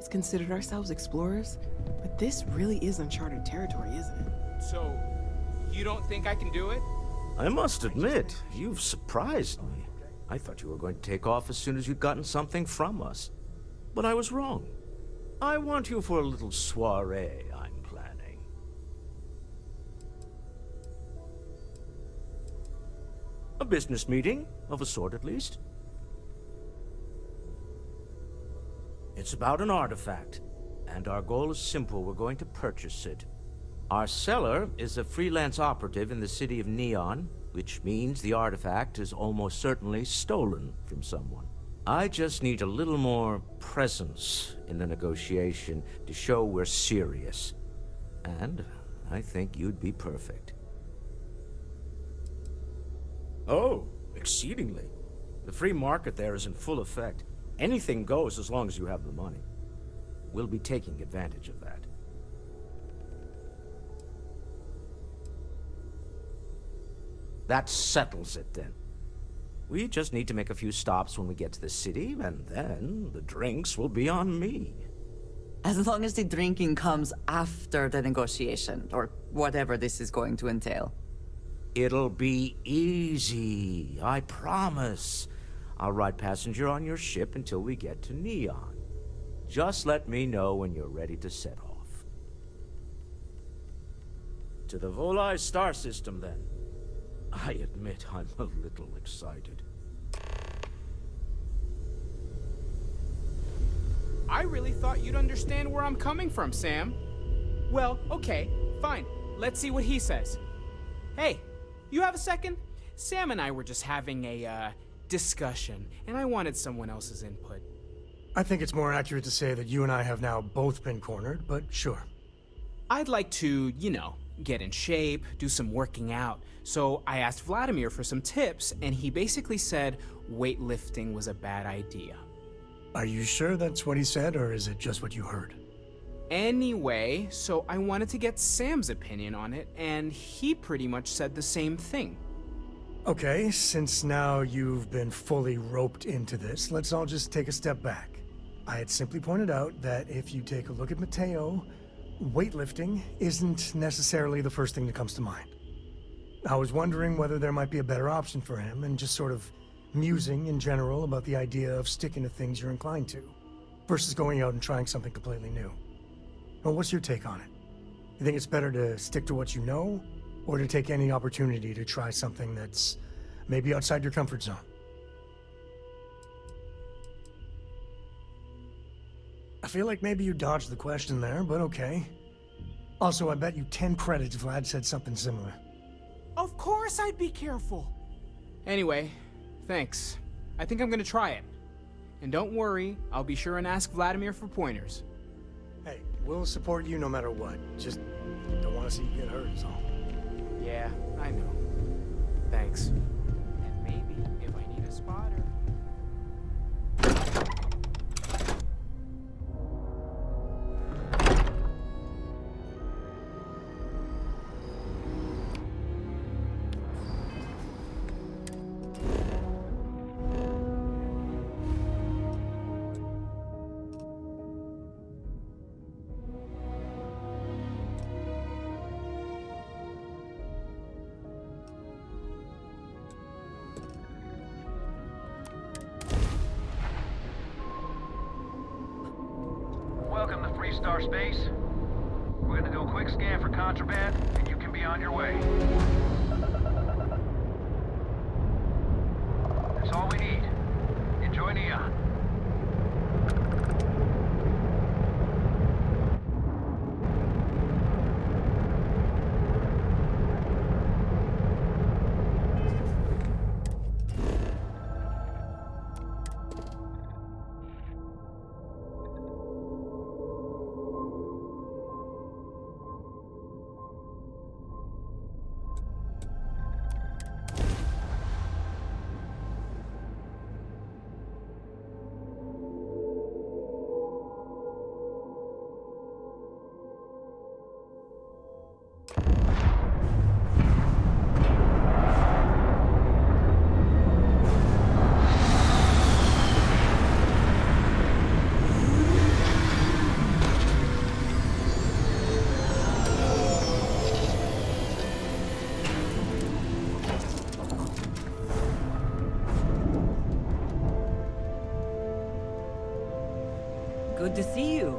always considered ourselves explorers, but this really is uncharted territory, isn't it? So, you don't think I can do it? I must admit, you've surprised me. I thought you were going to take off as soon as you'd gotten something from us. But I was wrong. I want you for a little soiree I'm planning. A business meeting, of a sort at least. It's about an artifact, and our goal is simple. We're going to purchase it. Our seller is a freelance operative in the city of Neon, which means the artifact is almost certainly stolen from someone. I just need a little more presence in the negotiation to show we're serious. And I think you'd be perfect. Oh, exceedingly. The free market there is in full effect. Anything goes as long as you have the money. We'll be taking advantage of that. That settles it, then. We just need to make a few stops when we get to the city, and then the drinks will be on me. As long as the drinking comes after the negotiation, or whatever this is going to entail. It'll be easy, I promise. I'll ride passenger on your ship until we get to Neon. Just let me know when you're ready to set off. To the Volai star system, then. I admit I'm a little excited. I really thought you'd understand where I'm coming from, Sam. Well, okay, fine. Let's see what he says. Hey, you have a second? Sam and I were just having a, discussion, and I wanted someone else's input. I think it's more accurate to say that you and I have now both been cornered, but sure. I'd like to, you know, get in shape, do some working out. So I asked Vladimir for some tips, and he basically said weightlifting was a bad idea. Are you sure that's what he said, or is it just what you heard? Anyway, so I wanted to get Sam's opinion on it, and he pretty much said the same thing. Okay, since now you've been fully roped into this, let's all just take a step back. I had simply pointed out that if you take a look at Mateo, weightlifting isn't necessarily the first thing that comes to mind. I was wondering whether there might be a better option for him, and just sort of musing in general about the idea of sticking to things you're inclined to, versus going out and trying something completely new. Well, what's your take on it? You think it's better to stick to what you know, or to take any opportunity to try something that's maybe outside your comfort zone? I feel like maybe you dodged the question there, but okay. Also, I bet you 10 credits Vlad said something similar. Of course I'd be careful. Anyway, thanks. I think I'm gonna try it. And don't worry, I'll be sure and ask Vladimir for pointers. Hey, we'll support you no matter what. Just don't want to see you get hurt is all. Yeah, I know. Thanks. And maybe if I need a spotter... Welcome to Free Star Space. We're gonna do a quick scan for contraband, and you can be on your way. That's all we need. Enjoy Neon. Good to see you.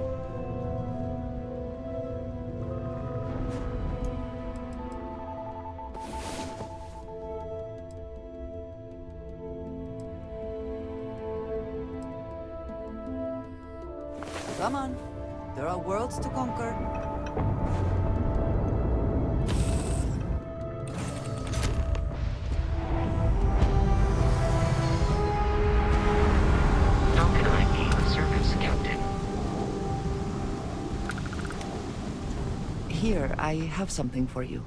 Come on. There are worlds to conquer. How can I be of service, Captain? Here, I have something for you.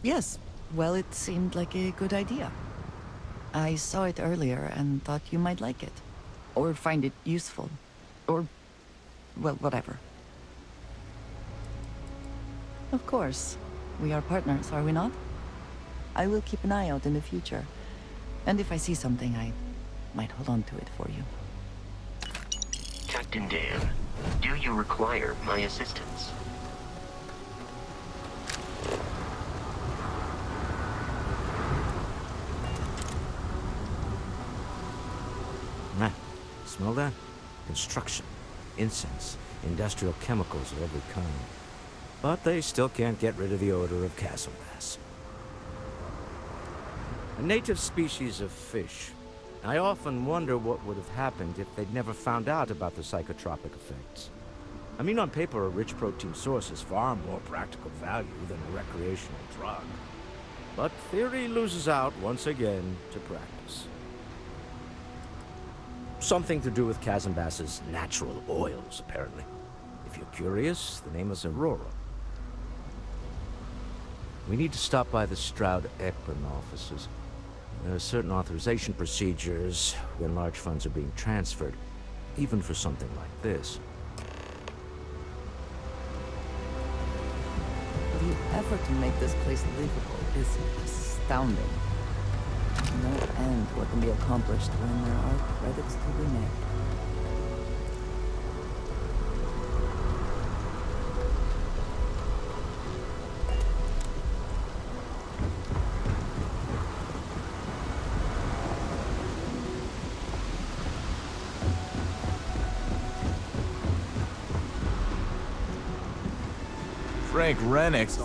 Yes, well, it seemed like a good idea. I saw it earlier and thought you might like it. Or find it useful. Or, well, whatever. Of course. We are partners, are we not? I will keep an eye out in the future. And if I see something, I might hold on to it for you. Captain Dan, do you require my assistance? Nah, smell that? Construction, incense, industrial chemicals of every kind. But they still can't get rid of the odor of castle bass. A native species of fish. I often wonder what would have happened if they'd never found out about the psychotropic effects. I mean, on paper, a rich protein source is far more practical value than a recreational drug. But theory loses out once again to practice. Something to do with chasm bass's natural oils, apparently. If you're curious, the name is Aurora. We need to stop by the Stroud-Ekman offices. There are certain authorization procedures when large funds are being transferred, even for something like this. The effort to make this place livable is astounding. No end what can be accomplished when there are credits to be made. Frank Rennick's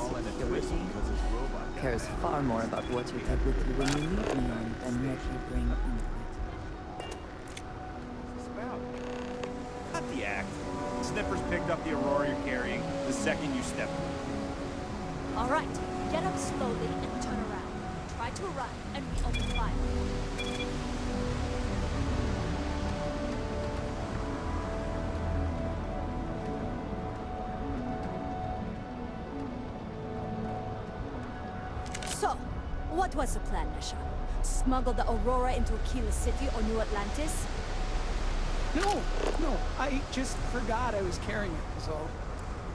Cares far more about what you take with you when you leave Neon than what you bring into it. Cut the act. Sniffers picked up the Aurora you're carrying the second you stepped in. All right, get up slowly and turn around. Try to run, and we open fire. So, what was the plan, Nesha? Smuggle the Aurora into Aquila City or New Atlantis? No, I just forgot I was carrying it, so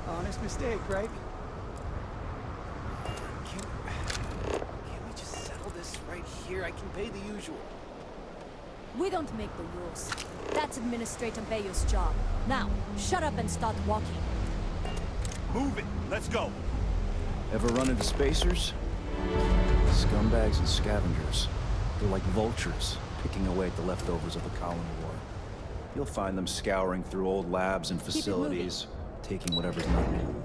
honest mistake, right? Can't we just settle this right here? I can pay the usual. We don't make the rules. That's Administrator Bayo's job. Now, shut up and start walking. Move it. Let's go. Ever run into spacers? Scumbags and scavengers. They're like vultures, picking away at the leftovers of the colony war. You'll find them scouring through old labs and facilities, taking whatever's not new.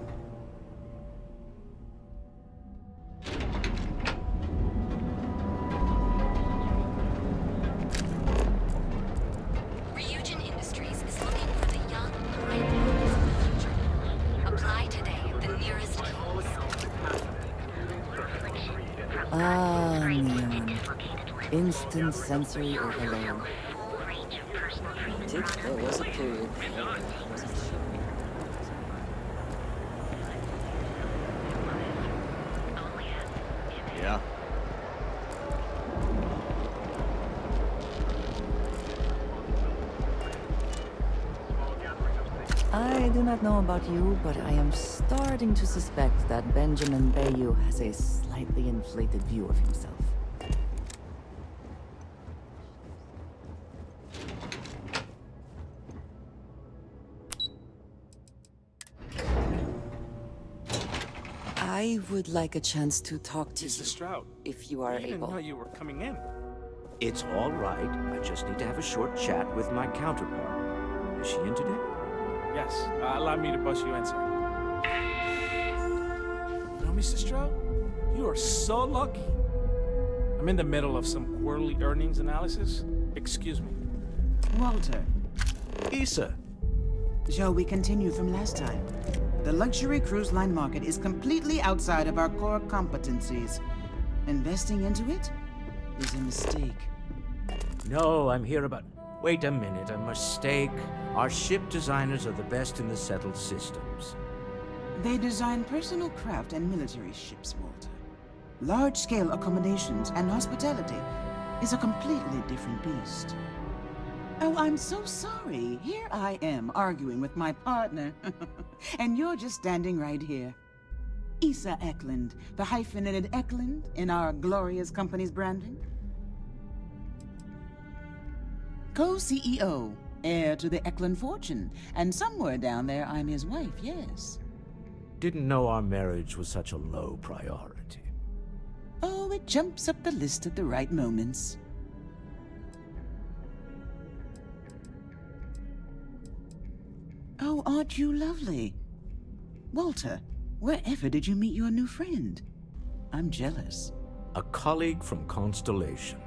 Ryzen Industries is looking for the young, bright minds of the future. Apply today at the nearest keys. Neon. Instant sensory overload. There was a period. Yeah. I do not know about you, but I am starting to suspect that Benjamin Bayou has a slightly inflated view of himself. I would like a chance to talk to you, Mr. Stroud, if you are I didn't able. know you were coming in. It's all right. I just need to have a short chat with my counterpart. Is she in today? Yes, allow me to bust you in, sir. You know, Mr. Stroud, you are so lucky. I'm in the middle of some quarterly earnings analysis. Excuse me. Walter, Issa. shall we continue from last time? The luxury cruise line market is completely outside of our core competencies. Investing into it is a mistake. No, I'm here about... Wait a minute, a mistake. Our ship designers are the best in the settled systems. They design personal craft and military ships, Walter. Large-scale accommodations and hospitality is a completely different beast. Oh, I'm so sorry. Here I am arguing with my partner. And you're just standing right here. Issa Eklund, the hyphenated Eklund in our glorious company's branding. Co-CEO, heir to the Eklund fortune, and somewhere down there I'm his wife, yes. Didn't know our marriage was such a low priority. Oh, it jumps up the list at the right moments. Oh, aren't you lovely? Walter, wherever did you meet your new friend? I'm jealous. A colleague from Constellation.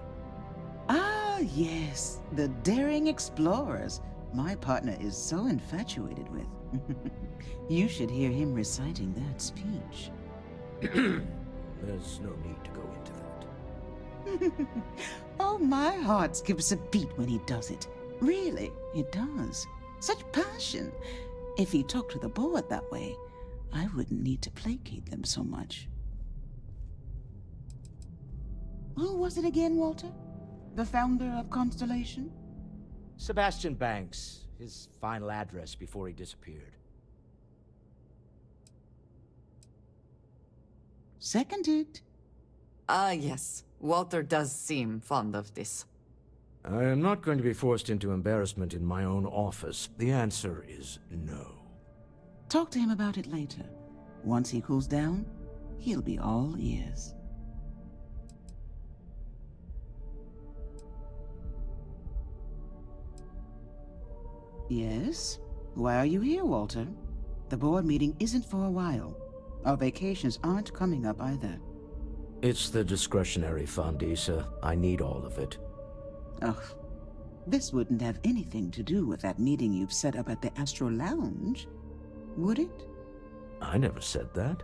Ah, yes, the daring explorers my partner is so infatuated with. You should hear him reciting that speech. There's no need to go into that. Oh, my heart skips a beat when he does it. Really, it does. Such passion. If he talked to the board that way, I wouldn't need to placate them so much. Who was it again, Walter? The founder of Constellation? Sebastian Banks. His final address before he disappeared. Seconded. Ah, yes. Walter does seem fond of this. I am not going to be forced into embarrassment in my own office. The answer is no. Talk to him about it later. Once he cools down, he'll be all ears. Yes? Why are you here, Walter? The board meeting isn't for a while. Our vacations aren't coming up either. It's the discretionary fund, Issa. I need all of it. Ugh. This wouldn't have anything to do with that meeting you've set up at the Astro Lounge, would it? I never said that.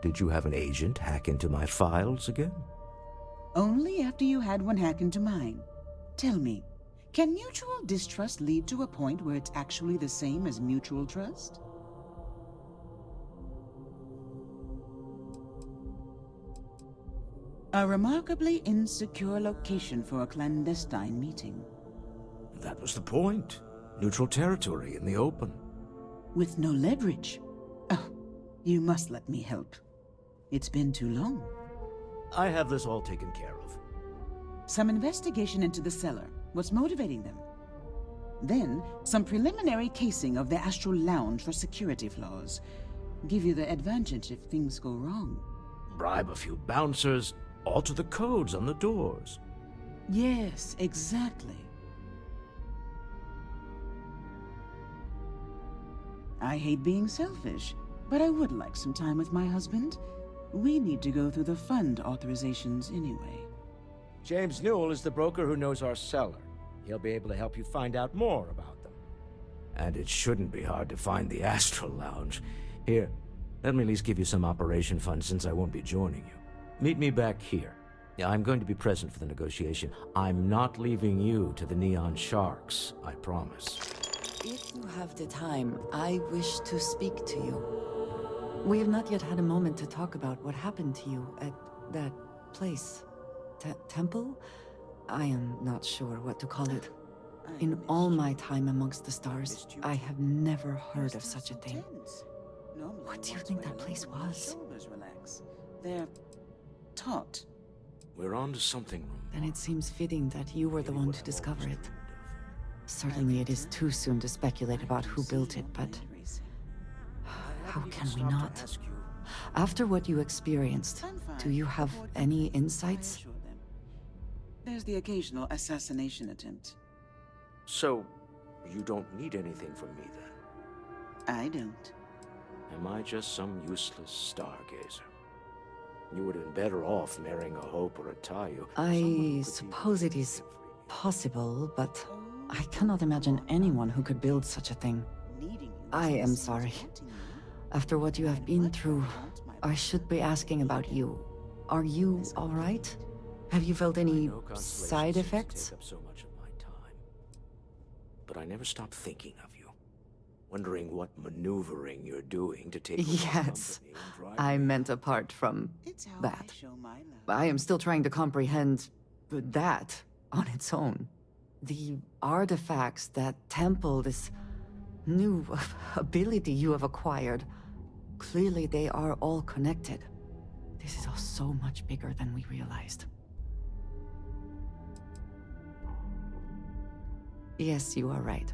Did you have an agent hack into my files again? Only after you had one hack into mine. Tell me, can mutual distrust lead to a point where it's actually the same as mutual trust? A remarkably insecure location for a clandestine meeting. That was the point. Neutral territory in the open. With no leverage. Oh, you must let me help. It's been too long. I have this all taken care of. Some investigation into the cellar. What's motivating them? Then, some preliminary casing of the Astral Lounge for security flaws. Give you the advantage if things go wrong. Bribe a few bouncers, alter the codes on the doors. Yes, exactly. I hate being selfish, but I would like some time with my husband. We need to go through the fund authorizations anyway. James Newell is the broker who knows our cellar. He'll be able to help you find out more about them. And it shouldn't be hard to find the Astral Lounge. Here, let me at least give you some operation funds since I won't be joining you. Meet me back here. I'm going to be present for the negotiation. I'm not leaving you to the Neon Sharks, I promise. If you have the time, I wish to speak to you. We have not yet had a moment to talk about what happened to you at that place. Temple? I am not sure what to call it. In all my time amongst the stars, I have never heard of such a thing. What do you think that place was? They're taut. We're on to something. Then it seems fitting that you were the one to discover it. Certainly it is too soon to speculate about who built it, but how can we not? After what you experienced, do you have any insights? there's the occasional assassination attempt. So, you don't need anything from me then? I don't. Am I just some useless stargazer? You would have been better off marrying a Hope or a Tayo. I suppose it is possible, but I cannot imagine anyone who could build such a thing. I am sorry. After what you have been through, I should be asking about you. Are you all right? Have you felt any side effects? Take up so much of my time. But I never stop thinking of you. Wondering what maneuvering you're doing to take over the Yes, company and drive I me. meant apart from It's how that. I show my love. I am still trying to comprehend that on its own. The artifacts, that temple, this new ability you have acquired. Clearly they are all connected. This is all so much bigger than we realized. Yes, you are right.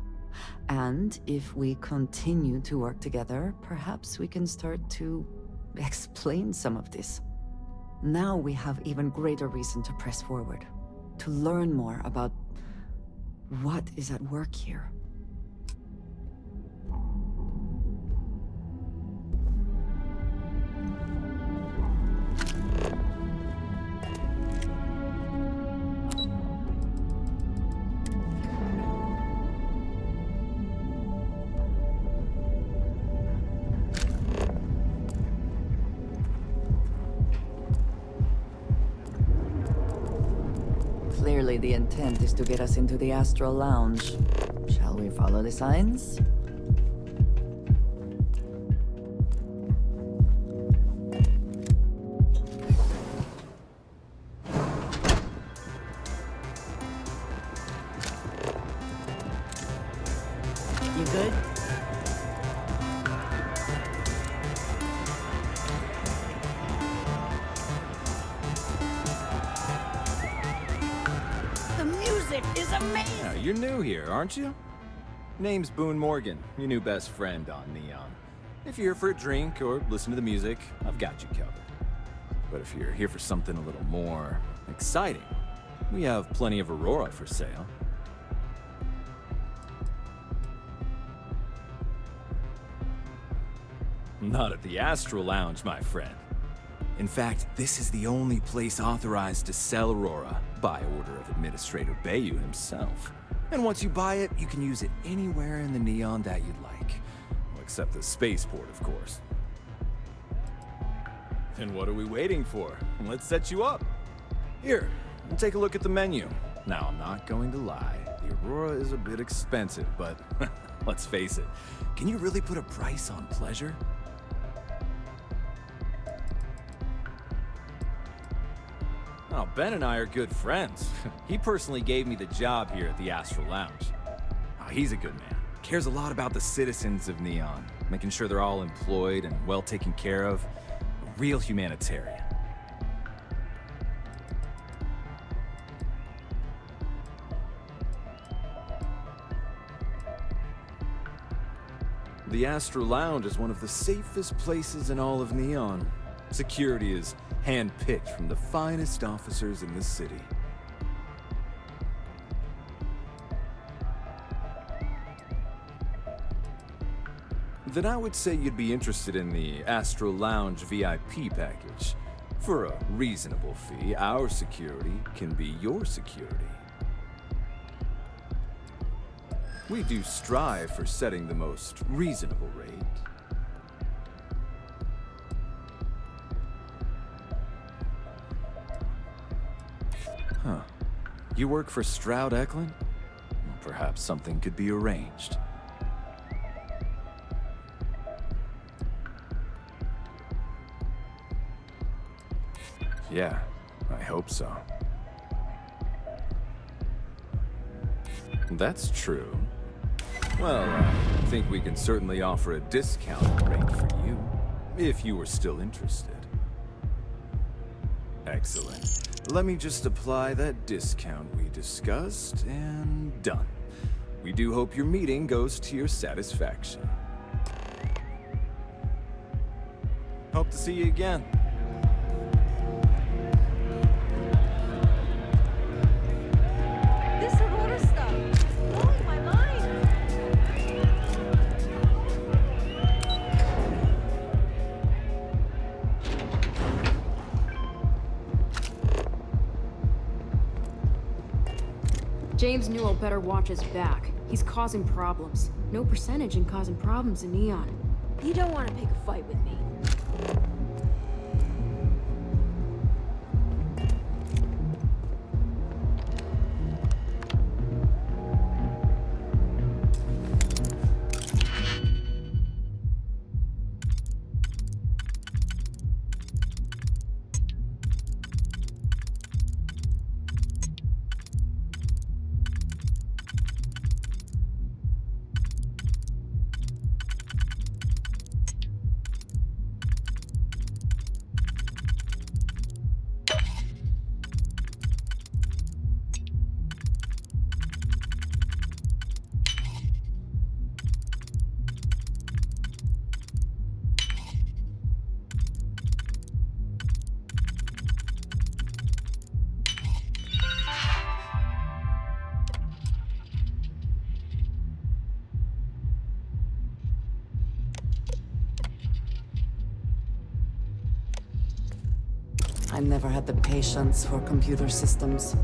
And if we continue to work together, perhaps we can start to explain some of this. Now we have even greater reason to press forward, to learn more about what is at work here. Clearly the intent is to get us into the Astral Lounge. Shall we follow the signs? You good? The music is amazing! Yeah, you're new here, aren't you? Name's Boone Morgan, your new best friend on Neon. If you're here for a drink or listen to the music, I've got you covered. But if you're here for something a little more exciting, we have plenty of Aurora for sale. Not at the Astral Lounge, my friend. In fact, this is the only place authorized to sell Aurora by order of Administrator Bayou himself. And once you buy it, you can use it anywhere in the Neon that you'd like. Well, except the spaceport, of course. Then what are we waiting for? Let's set you up. Here, take a look at the menu. Now, I'm not going to lie. The Aurora is a bit expensive, but let's face it. Can you really put a price on pleasure? Oh, Ben and I are good friends. He personally gave me the job here at the Astral Lounge. Oh, he's a good man. Cares a lot about the citizens of Neon, making sure they're all employed and well taken care of. A real humanitarian. The Astral Lounge is one of the safest places in all of Neon. Security is hand-picked from the finest officers in the city. Then I would say you'd be interested in the Astral Lounge VIP package. For a reasonable fee, our security can be your security. We do strive for setting the most reasonable rate. Huh. You work for Stroud Eklund? Perhaps something could be arranged. Yeah, I hope so. That's true. Well, I think we can certainly offer a discounted rate for you, if you were still interested. Excellent. Let me just apply that discount we discussed, and done. We do hope your meeting goes to your satisfaction. Hope to see you again. James Newell better watch his back. He's causing problems. No percentage in causing problems in Neon. You don't want to pick a fight with me. I never had the patience for computer systems.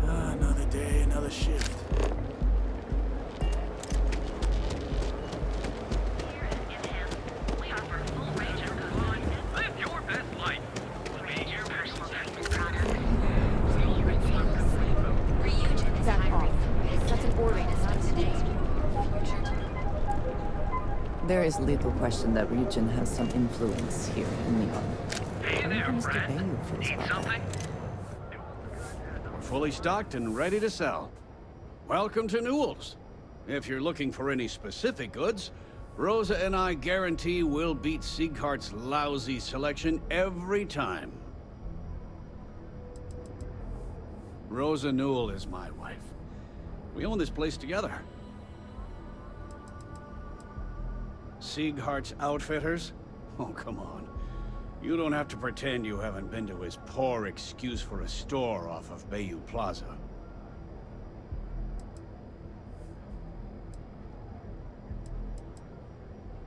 Another day, another shift. There is little question that RYZEN has some influence here in Neon. Hey there, Mr. friend. Bayou feels Need about something? We're fully stocked and ready to sell. Welcome to Newell's. If you're looking for any specific goods, Rosa and I guarantee we'll beat Sieghart's lousy selection every time. Rosa Newell is my wife. We own this place together. Sieghart's Outfitters? Oh, come on. You don't have to pretend you haven't been to his poor excuse for a store off of Bayou Plaza.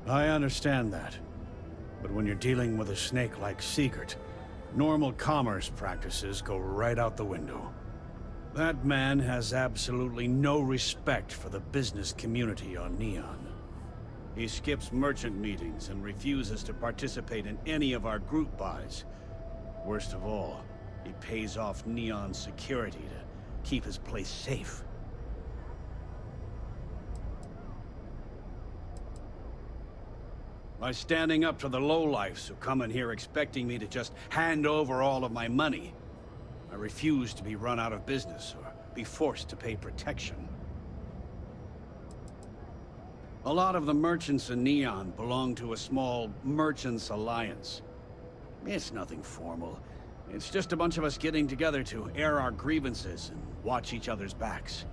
I understand that. But when you're dealing with a snake like Siegert, normal commerce practices go right out the window. That man has absolutely no respect for the business community on Neon. He skips merchant meetings and refuses to participate in any of our group buys. Worst of all, he pays off Neon security to keep his place safe. By standing up to the lowlifes who come in here expecting me to just hand over all of my money, I refuse to be run out of business or be forced to pay protection. A lot of the merchants in Neon belong to a small Merchants Alliance. It's nothing formal. It's just a bunch of us getting together to air our grievances and watch each other's backs.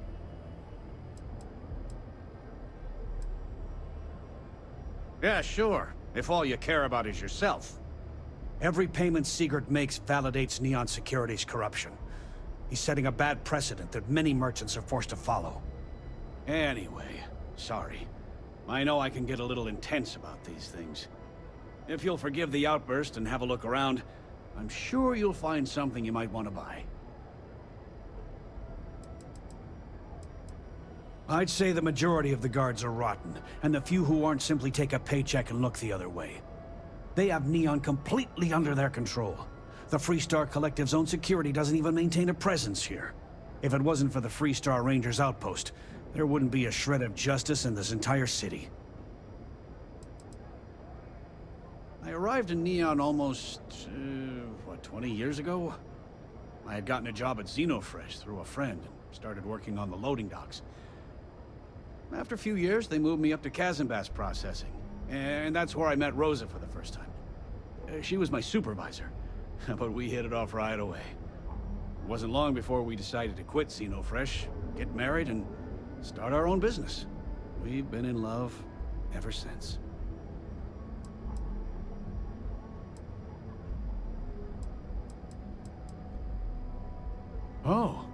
Yeah, sure, if all you care about is yourself. Every payment Siegert makes validates Neon Security's corruption. He's setting a bad precedent that many merchants are forced to follow. Anyway, sorry. I know I can get a little intense about these things. If you'll forgive the outburst and have a look around, I'm sure you'll find something you might want to buy. I'd say the majority of the guards are rotten, and the few who aren't simply take a paycheck and look the other way. They have Neon completely under their control. The Freestar Collective's own security doesn't even maintain a presence here. If it wasn't for the Freestar Rangers outpost, there wouldn't be a shred of justice in this entire city. I arrived in Neon almost, 20 years ago? I had gotten a job at Xenofresh through a friend and started working on the loading docks. After a few years, they moved me up to Kazanbas processing. And that's where I met Rosa for the first time. She was my supervisor, but we hit it off right away. It wasn't long before we decided to quit Sino Fresh, get married, and start our own business. We've been in love ever since. Oh,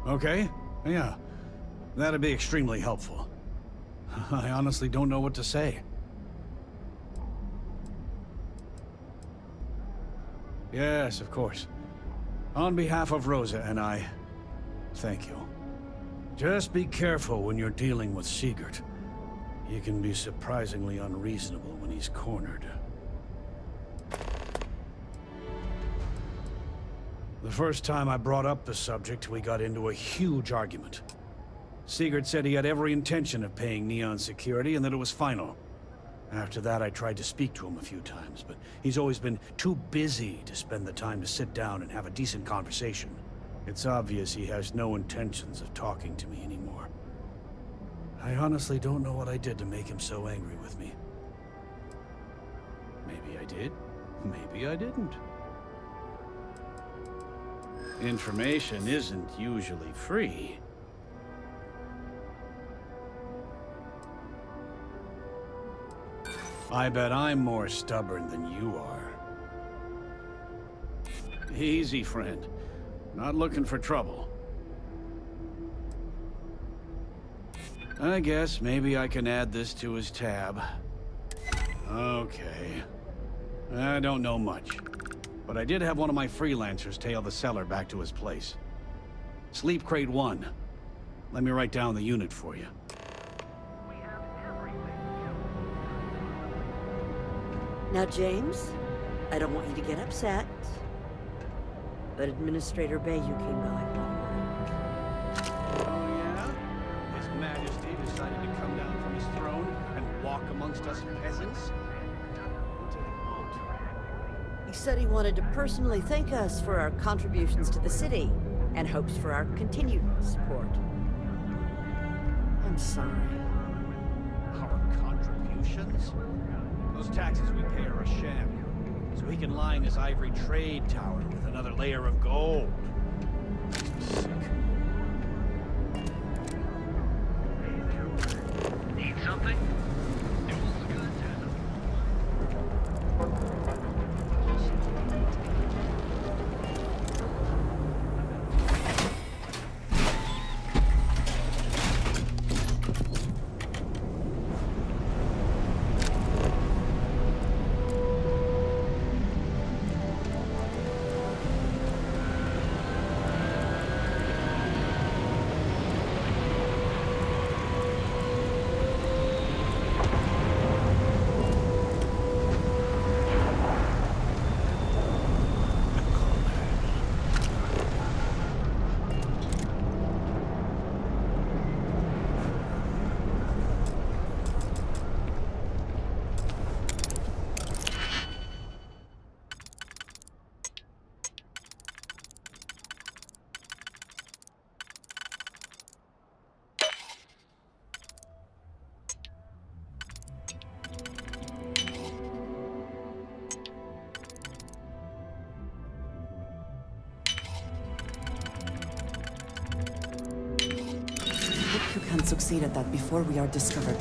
okay. Yeah, that'd be extremely helpful. I honestly don't know what to say. Yes, of course. On behalf of Rosa and I, thank you. Just be careful when you're dealing with Siegert. He can be surprisingly unreasonable when he's cornered. The first time I brought up the subject, we got into a huge argument. Siegert said he had every intention of paying Neon security and that it was final. After that, I tried to speak to him a few times, but he's always been too busy to spend the time to sit down and have a decent conversation. It's obvious he has no intentions of talking to me anymore. I honestly don't know what I did to make him so angry with me. Maybe I did, maybe I didn't. Information isn't usually free. I bet I'm more stubborn than you are. Easy, friend. Not looking for trouble. I guess maybe I can add this to his tab. Okay. I don't know much, but I did have one of my freelancers tail the seller back to his place. Sleep Crate 1. Let me write down the unit for you. Now, James, I don't want you to get upset, but Administrator Bayou came by. Oh, yeah? His Majesty decided to come down from his throne and walk amongst us peasants? He said he wanted to personally thank us for our contributions to the city and hopes for our continued support. I'm sorry. Our contributions? Those taxes we pay are a sham, so he can line his ivory trade tower with another layer of gold. Sick. Need something? You can succeed at that before we are discovered.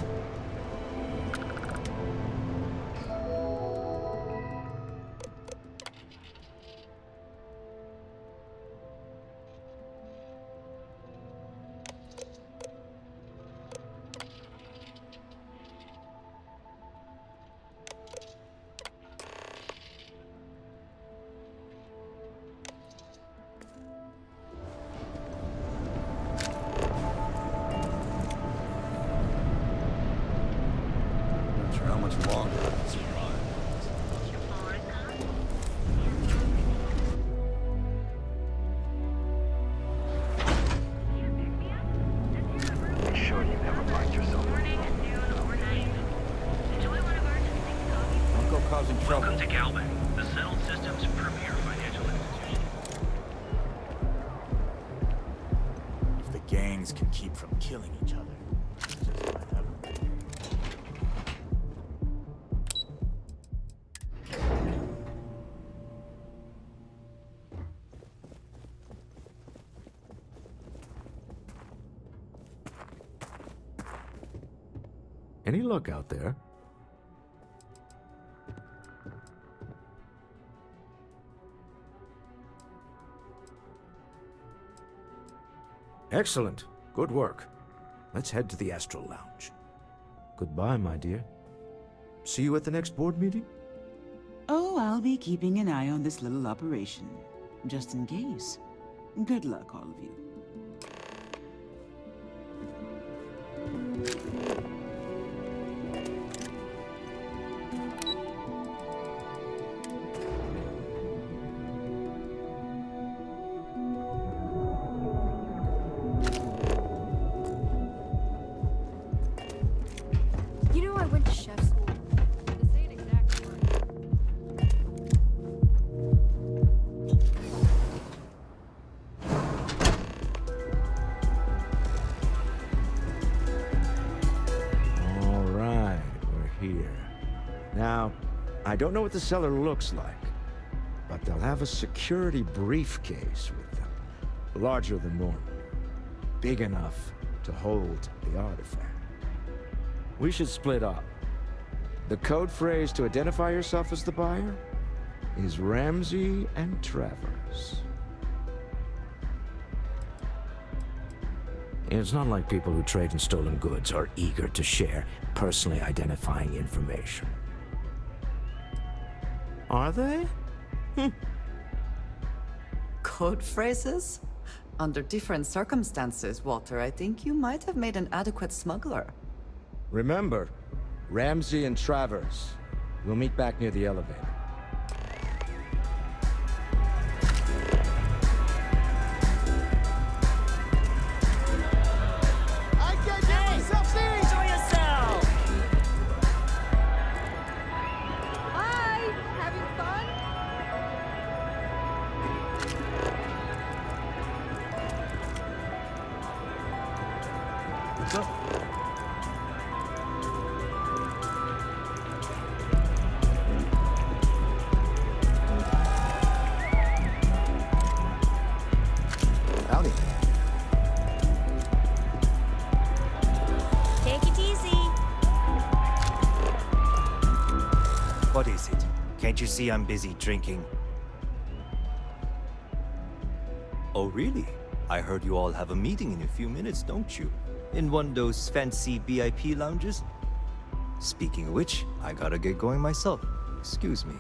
Welcome to Calvin, the settled system's premier financial institution. If the gangs can keep from killing each other, just Any luck out there? Excellent. Good work. Let's head to the Astral Lounge. Goodbye, my dear. See you at the next board meeting? Oh, I'll be keeping an eye on this little operation, just in case. Good luck, all of you. You know, I went to chef school. This ain't exactly right. All right, we're here. Now, I don't know what the cellar looks like, but they'll have a security briefcase with them. Larger than normal. Big enough to hold the artifact. We should split up. The code phrase to identify yourself as the buyer is Ramsey and Travers. It's not like people who trade in stolen goods are eager to share personally identifying information. Are they? Code phrases? Under different circumstances, Walter, I think you might have made an adequate smuggler. Remember, Ramsey and Travers. We'll meet back near the elevator. I can't get myself seen! Show yourself! Hi! Having fun? What's up? Howdy. Take it easy. What is it? Can't you see I'm busy drinking? Oh, really? I heard you all have a meeting in a few minutes, don't you? In one of those fancy VIP lounges? Speaking of which, I gotta get going myself. Excuse me.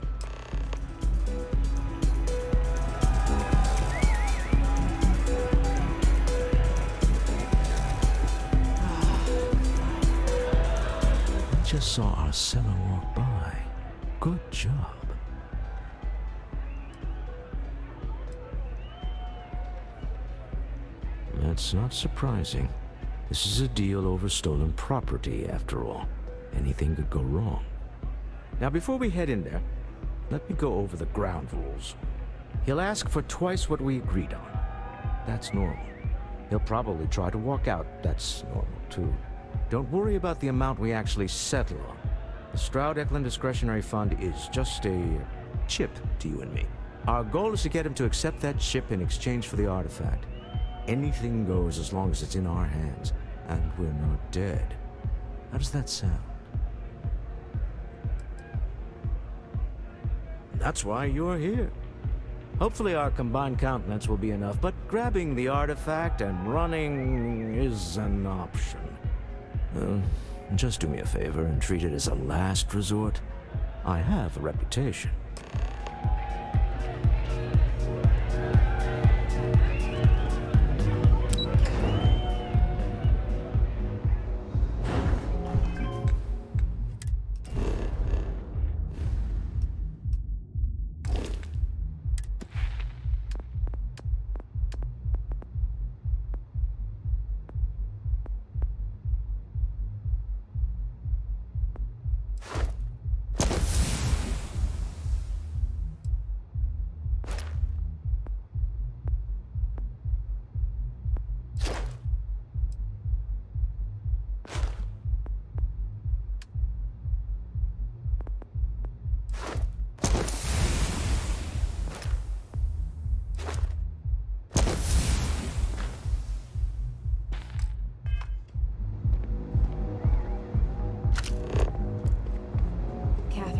Just saw our seller walk by. Good job. That's not surprising. This is a deal over stolen property, after all. Anything could go wrong. Now, before we head in there, let me go over the ground rules. He'll ask for twice what we agreed on. That's normal. He'll probably try to walk out. That's normal, too. Don't worry about the amount we actually settle on. The Stroud-Eklund Discretionary Fund is just a chip to you and me. Our goal is to get him to accept that chip in exchange for the artifact. Anything goes as long as it's in our hands, and we're not dead. How does that sound? That's why you're here. Hopefully our combined countenance will be enough, but grabbing the artifact and running is an option. Just do me a favor and treat it as a last resort. I have a reputation.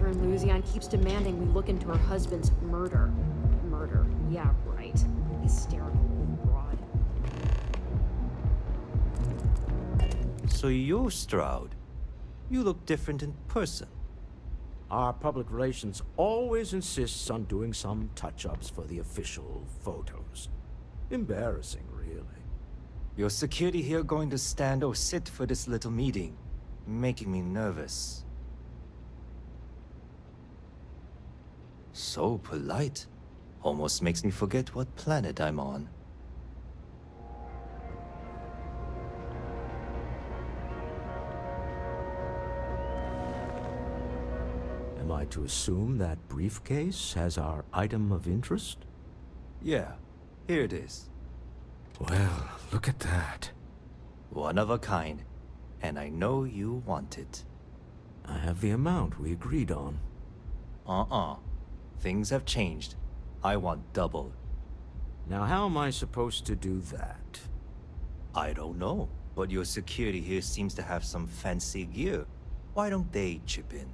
in Louisiana keeps demanding we look into her husband's murder. Murder. Yeah, right. Hysterical old broad. So you're Stroud. You look different in person. Our public relations always insists on doing some touch-ups for the official photos. Embarrassing, really. Your security here going to stand or sit for this little meeting, making me nervous. So polite. Almost makes me forget what planet I'm on. Am I to assume that briefcase has our item of interest? Yeah, here it is. Well, look at that. One of a kind, and I know you want it. I have the amount we agreed on. Things have changed. I want double. Now how am I supposed to do that? I don't know, but your security here seems to have some fancy gear. Why don't they chip in?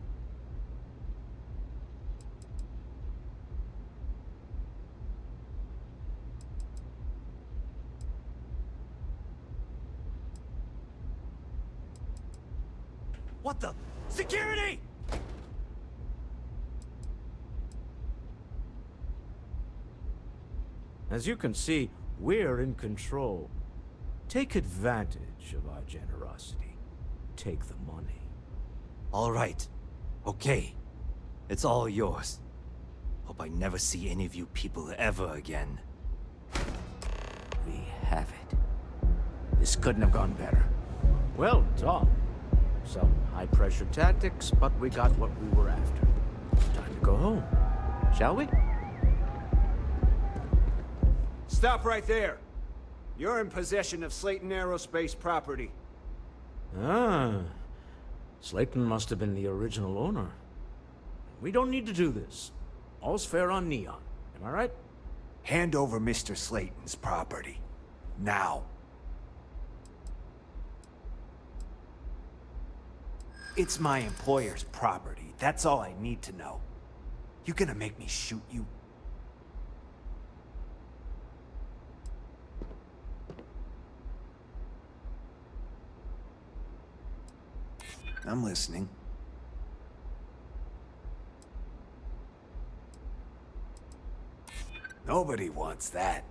What the? Security! As you can see, we're in control. Take advantage of our generosity. Take the money. All right. Okay. It's all yours. Hope I never see any of you people ever again. We have it. This couldn't have gone better. Well done. Some high-pressure tactics, but we got what we were after. Time to go home. Shall we? Stop right there. You're in possession of Slayton Aerospace property. Ah. Slayton must have been the original owner. We don't need to do this. All's fair on Neon. Am I right? Hand over Mr. Slayton's property. Now. It's my employer's property. That's all I need to know. You gonna make me shoot you? I'm listening. Nobody wants that.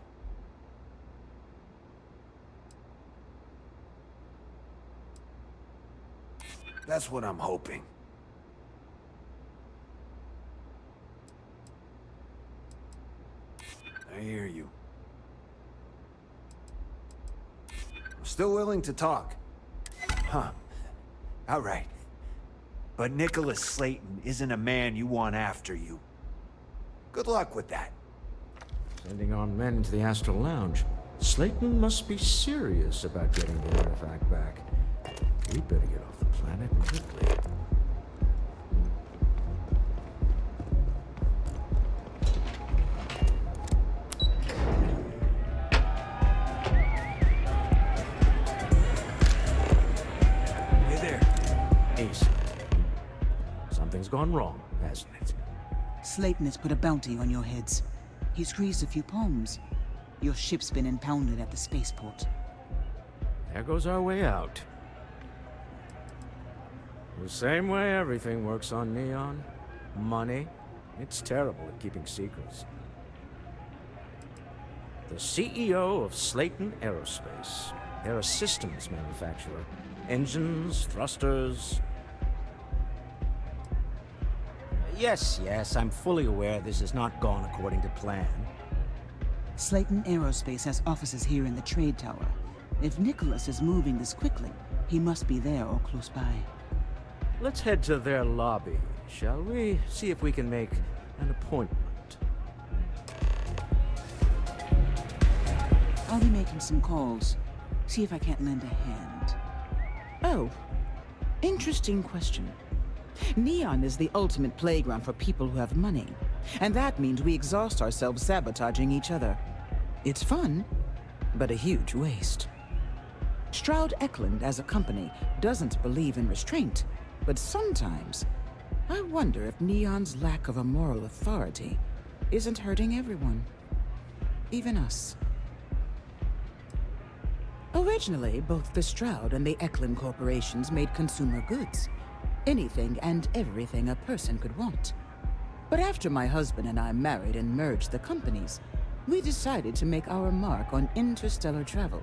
That's what I'm hoping. I hear you. I'm still willing to talk. Huh. All right. But Nicholas Slayton isn't a man you want after you. Good luck with that. Sending our men into the Astral Lounge. Slayton must be serious about getting the artifact back. We'd better get off the planet quickly. Hey there. Ace. Something's gone wrong, hasn't it? Slayton has put a bounty on your heads. He's greased a few palms. Your ship's been impounded at the spaceport. There goes our way out. The same way everything works on Neon. Money. It's terrible at keeping secrets. The CEO of Slayton Aerospace. They're a systems manufacturer. Engines, thrusters. Yes, I'm fully aware this has not gone according to plan. Slayton Aerospace has offices here in the trade tower. If Nicholas is moving this quickly, he must be there or close by. Let's head to their lobby, shall we? See if we can make an appointment. I'll be making some calls. See if I can't lend a hand. Oh, interesting question. Neon is the ultimate playground for people who have money. And that means we exhaust ourselves sabotaging each other. It's fun, but a huge waste. Stroud Eklund, as a company, doesn't believe in restraint. But sometimes, I wonder if Neon's lack of a moral authority isn't hurting everyone. Even us. Originally, both the Stroud and the Eklund corporations made consumer goods. Anything and everything a person could want. But after my husband and I married and merged the companies, we decided to make our mark on interstellar travel.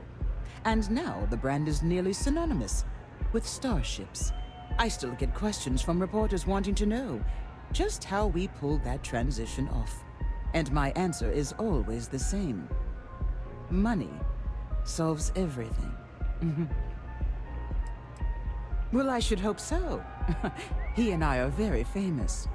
And now the brand is nearly synonymous with starships. I still get questions from reporters wanting to know just how we pulled that transition off. And my answer is always the same. Money solves everything. Well, I should hope so. He and I are very famous.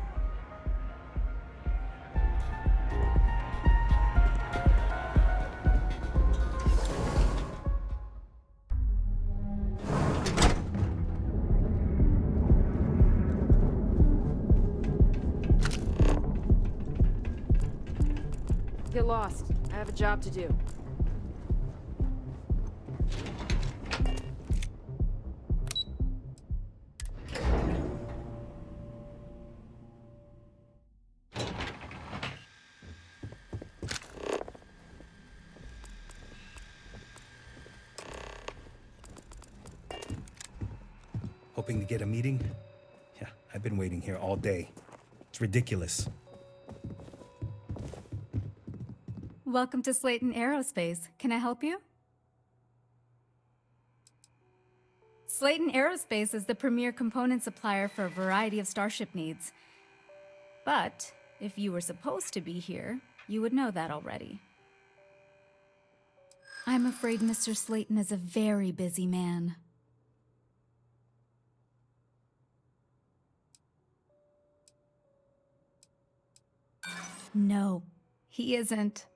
Get lost. I have a job to do. Hoping to get a meeting? Yeah, I've been waiting here all day. It's ridiculous. Welcome to Slayton Aerospace. Can I help you? Slayton Aerospace is the premier component supplier for a variety of starship needs. But if you were supposed to be here, you would know that already. I'm afraid Mr. Slayton is a very busy man. No, he isn't.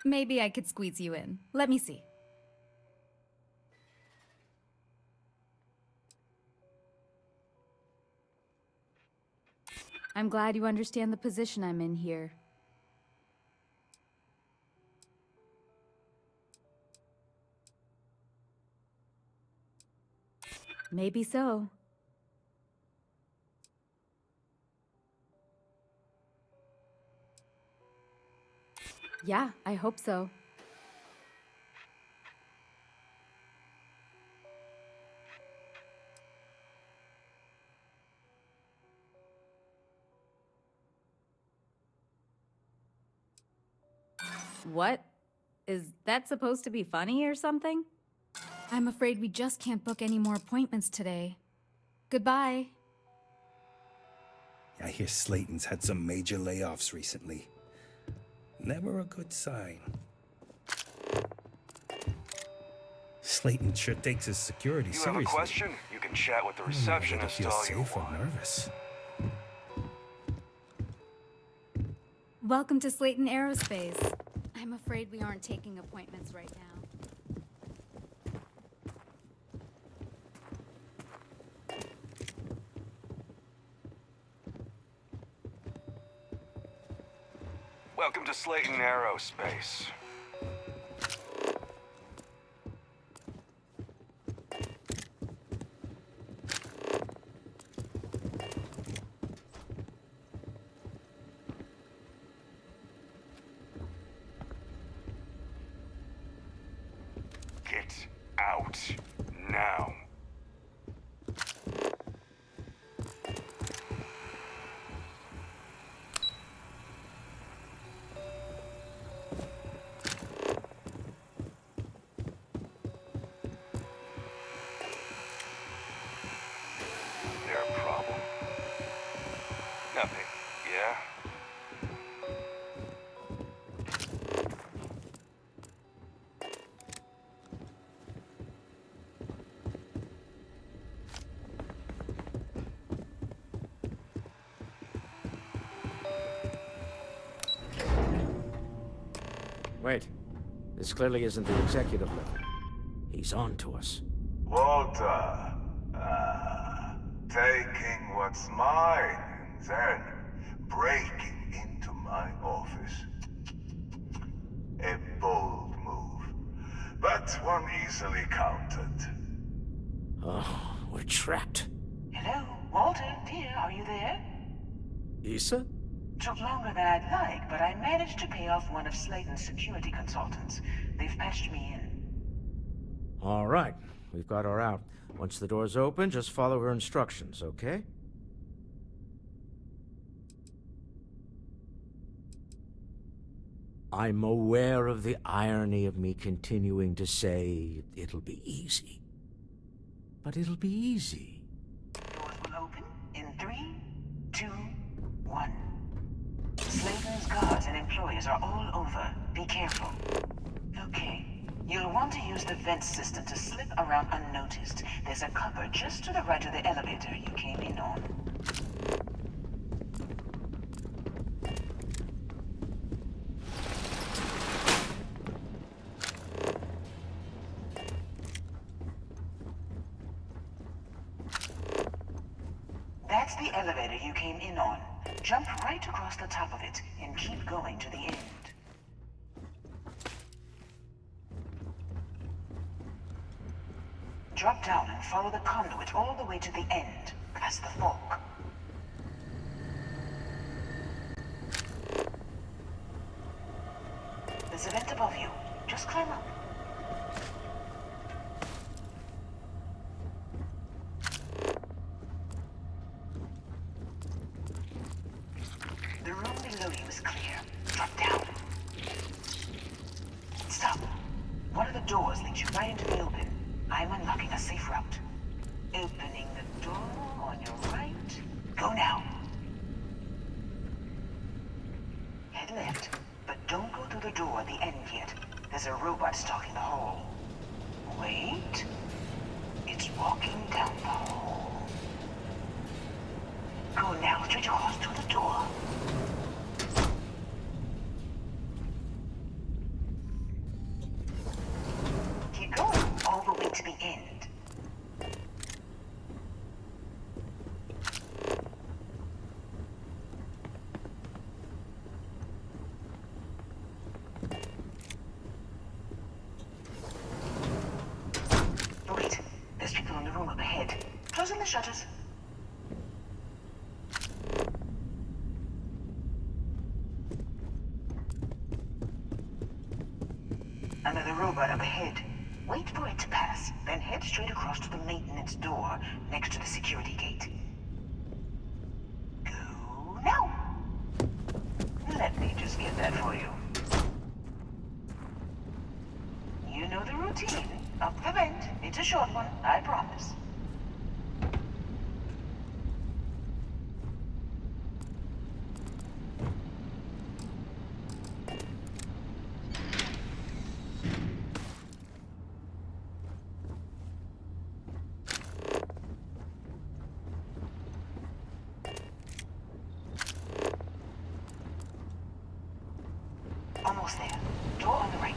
Maybe I could squeeze you in. Let me see. I'm glad you understand the position I'm in here. Maybe so. Yeah, I hope so. What? Is that supposed to be funny or something? I'm afraid we just can't book any more appointments today. Goodbye. I hear Slayton's had some major layoffs recently. Never a good sign. Slayton sure takes his security seriously. You have a question? You can chat with the receptionist I all feel you safe or want. nervous. Welcome to Slayton Aerospace. I'm afraid we aren't taking appointments right now. Welcome to Slayton Aerospace. Get out now. There a problem? Nothing, yeah? Wait. This clearly isn't the executive level. He's on to us. Walter, taking what's mine and then breaking into my office. A bold move, but one easily countered. Oh, we're trapped. Hello. Are you there? Issa? Took longer than I'd like, but I managed to pay off one of Slayton's security consultants. They've patched me in. All right, we've got her out. Once the door's open, just follow her instructions, okay? I'm aware of the irony of me continuing to say it'll be easy. But it'll be easy. Doors will open in 3, 2, 1. Slayton's guards and employees are all over. Be careful. Okay. You'll want to use the vent system to slip around unnoticed. There's a cupboard just to the right of the elevator you came in on. That's the elevator you came in on. Jump right across the top of it and keep going to the end. Drop down and follow the conduit all the way to the end, past the fork. There's a vent above you. Just climb up. The room below you is clear. Drop down. Stop. One of the doors leads you right into the open. I'm unlocking a safe route. Opening the door on your right. Go now. Head left, but don't go through the door at the end yet. There's a robot stalking the hall. Wait. It's walking down the hall. Go now, straight across to the door. Keep going all the way to the end. Wait, there's people in the room up ahead. Closing the shutters. Another robot up ahead. Wait for it to pass, then head straight across to the maintenance door next to the security gate. Go now! Let me just get that for you. You know the routine. Up the vent. It's a short one, I promise. Almost there. Door on the right.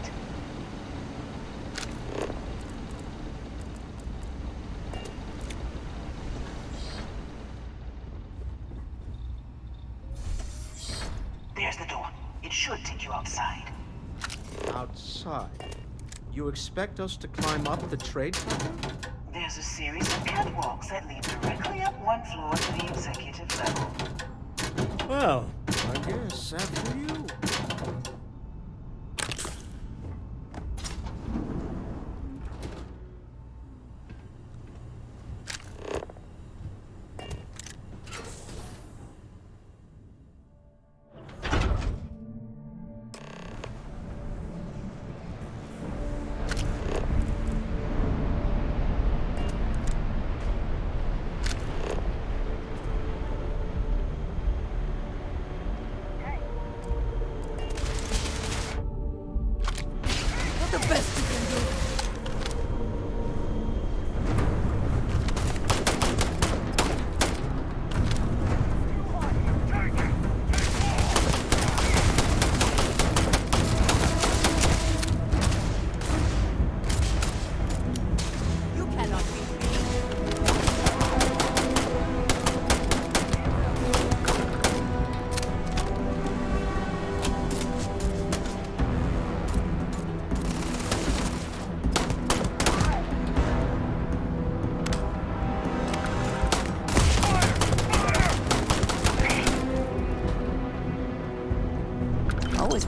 There's the door. It should take you outside. Outside? You expect us to climb up the trade tower? There's a series of catwalks that lead directly up one floor to the executive level. Well, I guess after you.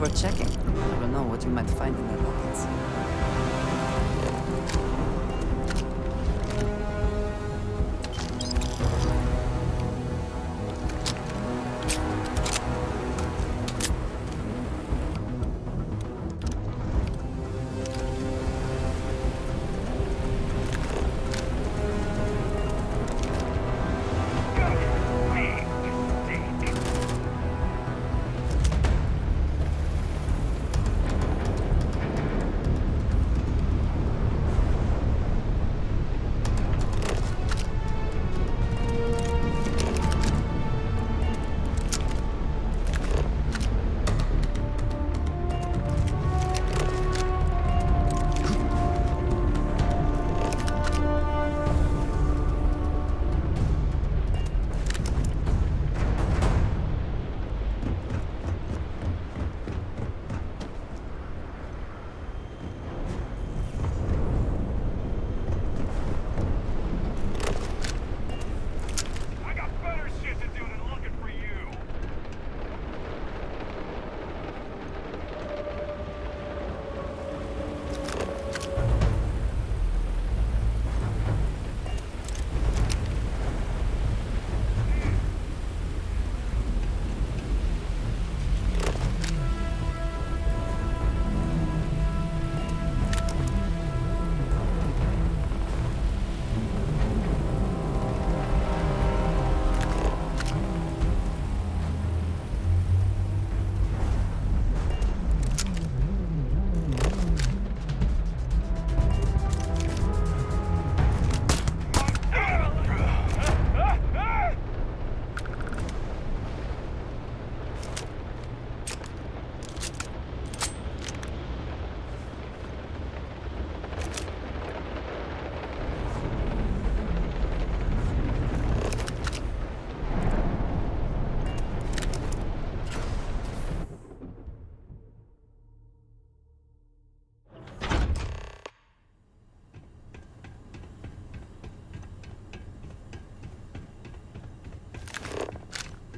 It's worth checking. You never know what you might find in their pockets.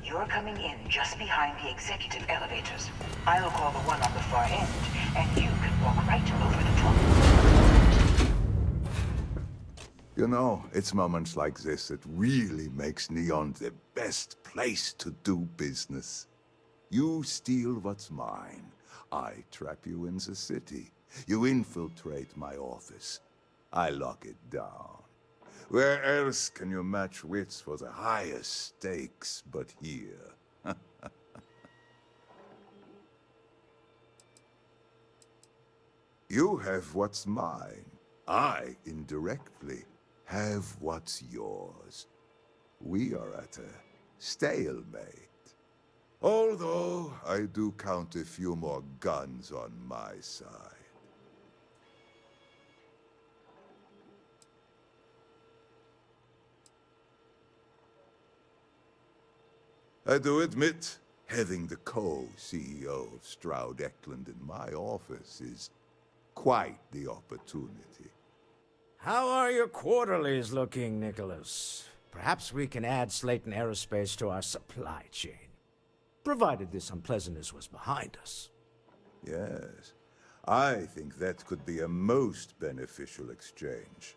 You're coming in just behind the executive elevators. I'll call the one on the far end, and you can walk right over the top. You know, it's moments like this that really makes Neon the best place to do business. You steal what's mine. I trap you in the city. You infiltrate my office. I lock it down. Where else can you match wits for the highest stakes but here? You have what's mine. I, indirectly, have what's yours. We are at a stalemate. Although, I do count a few more guns on my side. I do admit, having the co-CEO of Stroud Eklund in my office is quite the opportunity. How are your quarterlies looking, Nicholas? Perhaps we can add Slayton Aerospace to our supply chain, provided this unpleasantness was behind us. Yes, I think that could be a most beneficial exchange.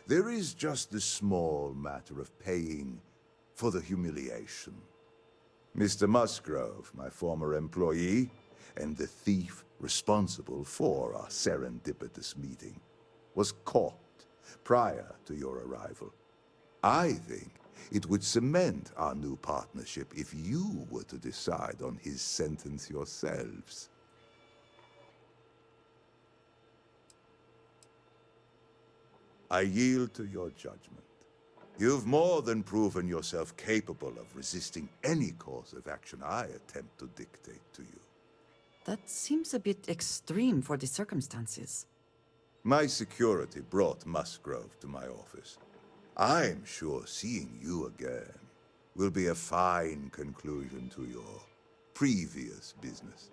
There is just the small matter of paying for the humiliation. Mr. Musgrove, my former employee, and the thief responsible for our serendipitous meeting, was caught prior to your arrival. I think it would cement our new partnership if you were to decide on his sentence yourselves. I yield to your judgment. You've more than proven yourself capable of resisting any course of action I attempt to dictate to you. That seems a bit extreme for the circumstances. My security brought Musgrove to my office. I'm sure seeing you again will be a fine conclusion to your previous business.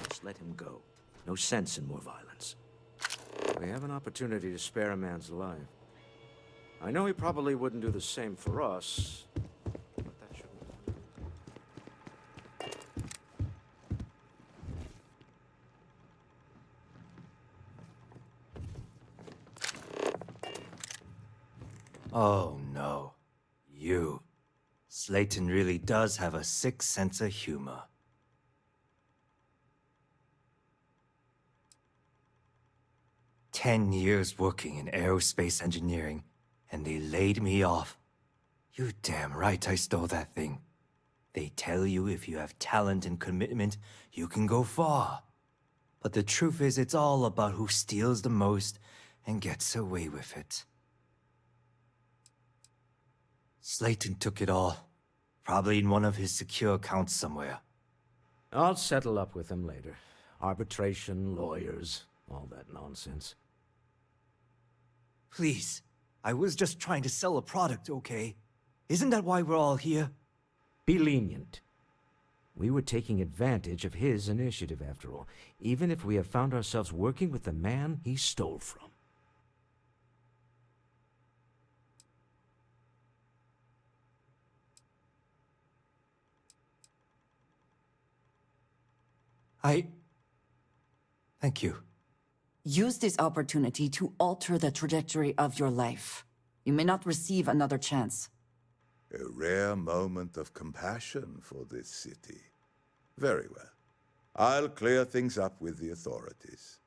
Just let him go. No sense in more violence. We have an opportunity to spare a man's life. I know he probably wouldn't do the same for us, but that shouldn't... Oh no. You. Slayton really does have a sick sense of humor. "10 years working in aerospace engineering, and they laid me off. You damn right I stole that thing. They tell you if you have talent and commitment, you can go far. But the truth is, it's all about who steals the most and gets away with it. Slayton took it all. Probably in one of his secure accounts somewhere. I'll settle up with him later. Arbitration, lawyers, all that nonsense. Please, I was just trying to sell a product, okay? Isn't that why we're all here? Be lenient. We were taking advantage of his initiative, after all, even if we have found ourselves working with the man he stole from. Thank you. Use this opportunity to alter the trajectory of your life. You may not receive another chance. A rare moment of compassion for this city. Very well. I'll clear things up with the authorities.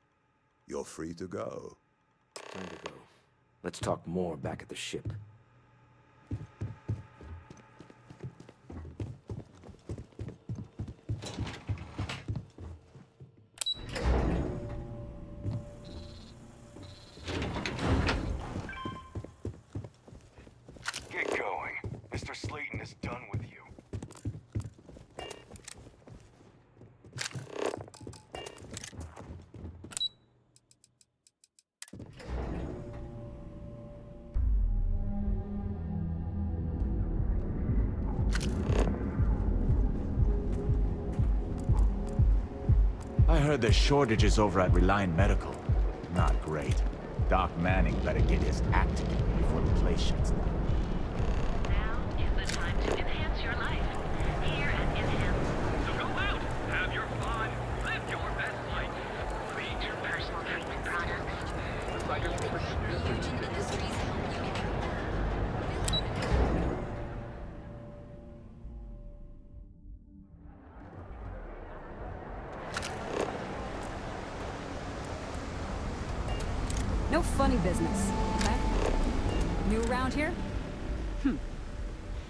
You're free to go. Time to go. Let's talk more back at the ship. Get going. Mr. Slayton is done with you. I heard there's shortages over at Reliant Medical. Not great. Doc Manning better get his act together before the place shuts down. Now is the time to enhance your life. Here at Enhance. So go out, have your fun, live your best life. Read your personal treatment products. Ryzen Industries help you get No funny business, okay? New around here?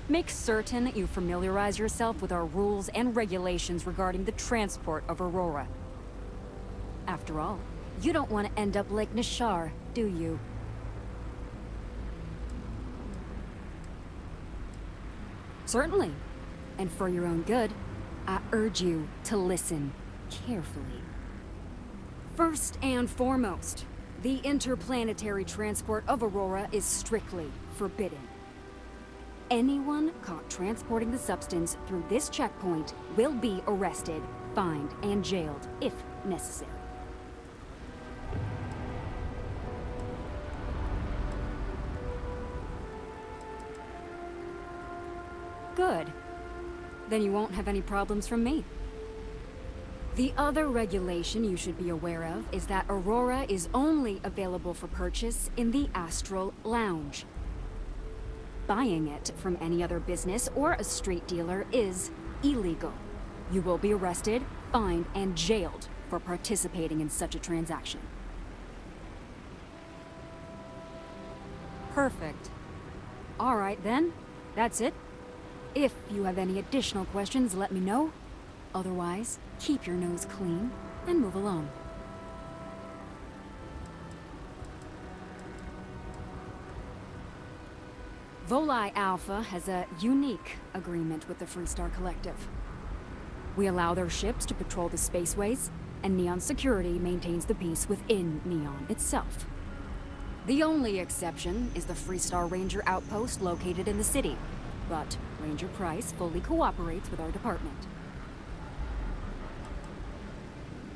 Make certain that you familiarize yourself with our rules and regulations regarding the transport of Aurora. After all, you don't want to end up like Nishar, do you? Certainly. And for your own good, I urge you to listen carefully. First and foremost, the interplanetary transport of Aurora is strictly forbidden. Anyone caught transporting the substance through this checkpoint will be arrested, fined, and jailed, if necessary. Good. Then you won't have any problems from me. The other regulation you should be aware of is that Aurora is only available for purchase in the Astral Lounge. Buying it from any other business or a street dealer is illegal. You will be arrested, fined, and jailed for participating in such a transaction. Perfect. All right then, that's it. If you have any additional questions, let me know. Otherwise, keep your nose clean and move along. Volii Alpha has a unique agreement with the Freestar Collective. We allow their ships to patrol the spaceways, and Neon Security maintains the peace within Neon itself. The only exception is the Freestar Ranger outpost located in the city, but Ranger Price fully cooperates with our department.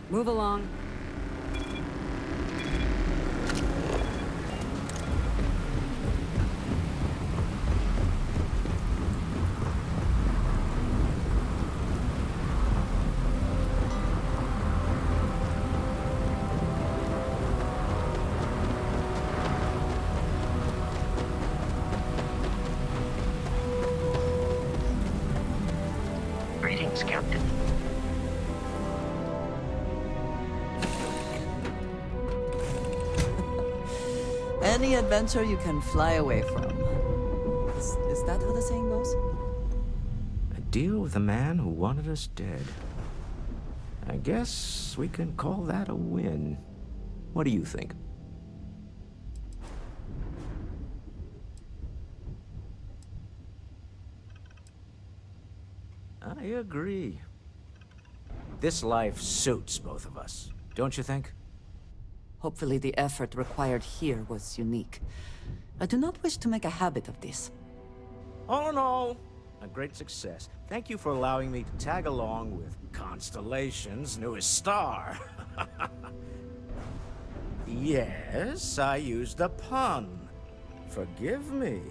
Move along. Thanks, Captain. Any adventure you can fly away from. Is that how the saying goes? A deal with a man who wanted us dead. I guess we can call that a win. What do you think? I agree. This life suits both of us, don't you think? Hopefully the effort required here was unique. I do not wish to make a habit of this. All in all, a great success. Thank you for allowing me to tag along with Constellation's newest star. Yes, I used a pun. Forgive me.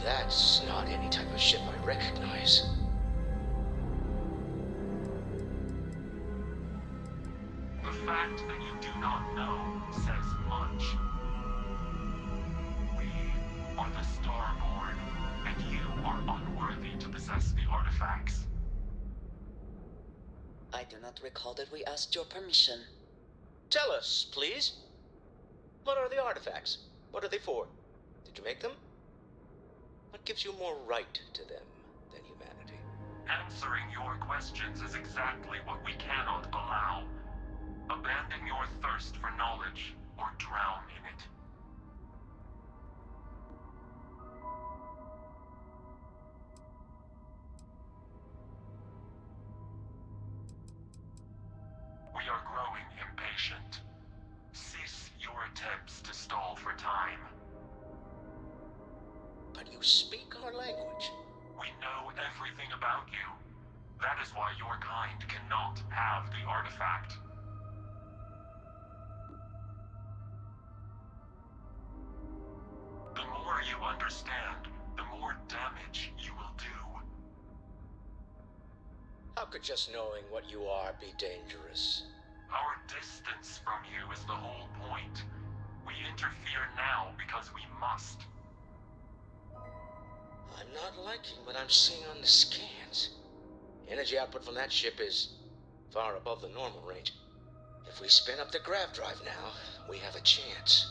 That's not any type of ship I recognize. The fact that you do not know says much. We are the Starboard, and you are unworthy to possess the artifacts. I do not recall that we asked your permission. Tell us, please. What are the artifacts? What are they for? Did you make them? What gives you more right to them than humanity? Answering your questions is exactly what we cannot allow. Abandon your thirst for knowledge, or drown in it. We are growing impatient. Cease your attempts to stall for time. But you speak our language. We know everything about you. That is why your kind cannot have the artifact. The more you understand, the more damage you will do. How could just knowing what you are be dangerous? Our distance from you is the whole point. We interfere now because we must. I'm not liking what I'm seeing on the scans. Energy output from that ship is far above the normal range. If we spin up the grav drive now, we have a chance.